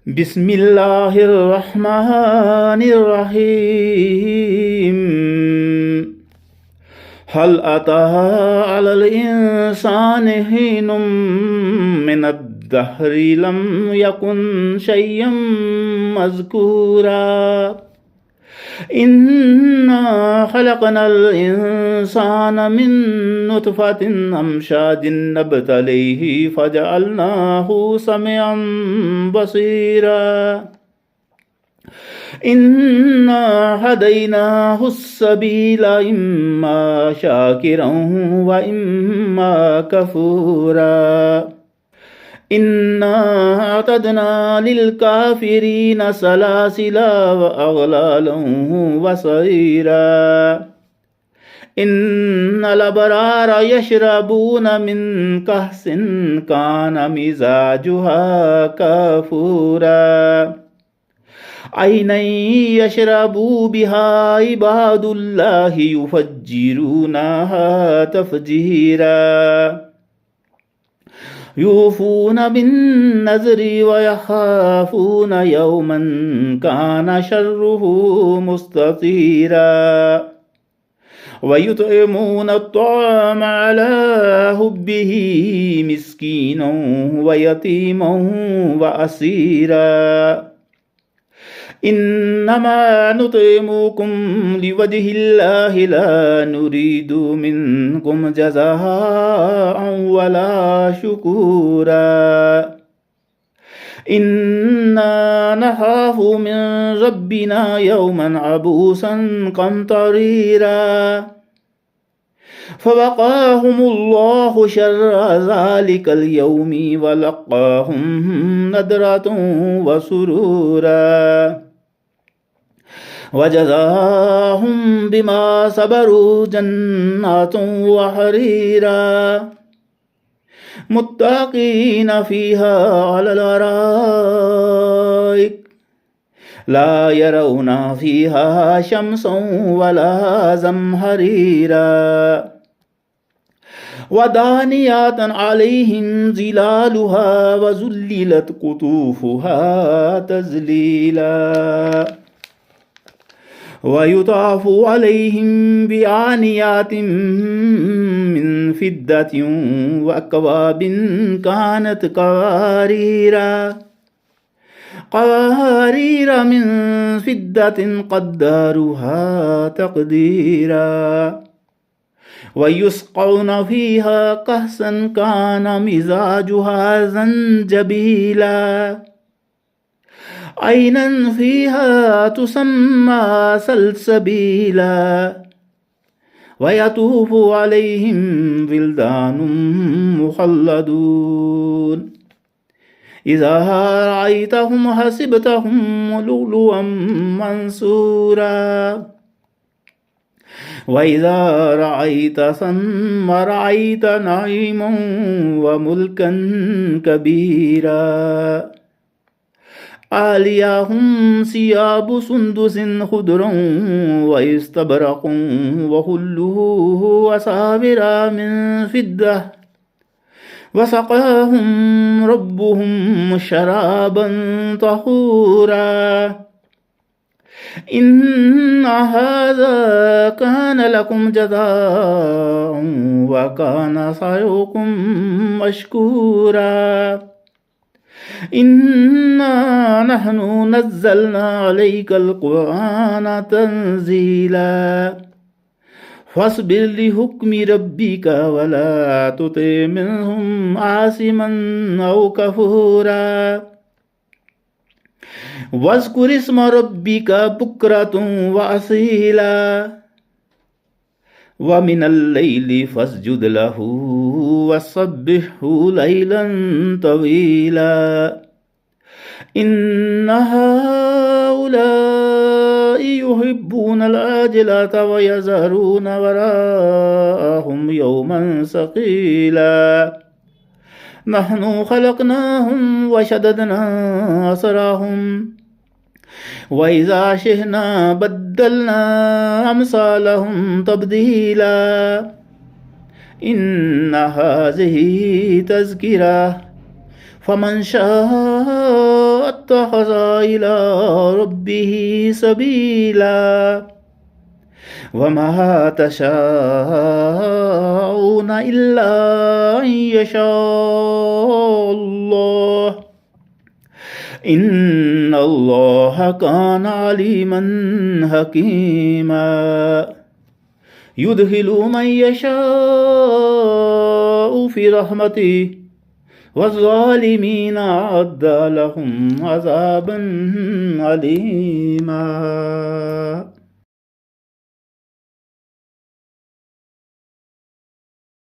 بسم الله الرحمن الرحيم. هل أتى على الإنسان حين من الدهر لم يكن شيئا مذكورا إنا خلقنا الإنسان من نطفة أمشاج نبتليه فجعلناه سميعا بصيرا إنا هديناه السبيل إما شاكرا وإما كفورا إنا أعتدنا للكافرين سلاسل وأغلالا وسعيرا إن الأبرار يشربون من كأس كان مزاجها كافورا عينا يشرب بها عباد الله يفجرونها تفجيرا يوفون بالنذر ويخافون يوما كان شره مستطيرا ويطعمون الطعام على حبه مسكينا ويتيما وأسيرا إنما نطعمكم لوجه الله لا نريد منكم جزاء ولا شكورا إنا نخاف من ربنا يوما عبوسا قمطريرا فوقاهم الله شر ذلك اليوم ولقاهم نضرة وسرورا وجزاهم بما صبروا جنات وحريرا متكئين فيها على الأرائك لا يرون فيها شمسا ولا زمهريرا ودانيات عليهم ظلالها وذللت قطوفها تذليلا ويطاف عليهم بآنيات من فضة وأكواب كانت قوارير من فضة قدروها تقديرا ويسقون فيها كأسا كان مزاجها زنجبيلا عينا فيها تسمى سلسبيلا ويطوف عليهم ولدان مخلدون إذا رأيتهم حسبتهم لؤلؤا منثورا وإذا رأيت ثم رأيت نعيما وملكا كبيرا عاليهم ثياب سندس خضر واستبرق وحلوه وساور من فضة وسقاهم ربهم شرابا طهورا إن هذا كان لكم جزاء وكان سعيكم مشكورا إنا نحن نزلنا عليك القرآن تنزيلا فاصبر لحكم ربك ولا تطع منهم عاصما أو كفورا واذكر اسم ربك بكرة وأصيلا ومن الليل فاسجد له وسبحه ليلا طويلا إن هؤلاء يحبون العاجلة ويذرون وراءهم يوما ثقيلا نحن خلقناهم وشددنا أسرهم وإذا شئنا بدلنا أمثالهم تبديلا إن هذه تذكرة فمن شاء اتخذ إلى ربه سبيلا وما تشاءون إلا أن يشاء الله إن الله كان عليما حكيما يدخل من يشاء في رحمته والظالمين أعد لهم عذابا أليما.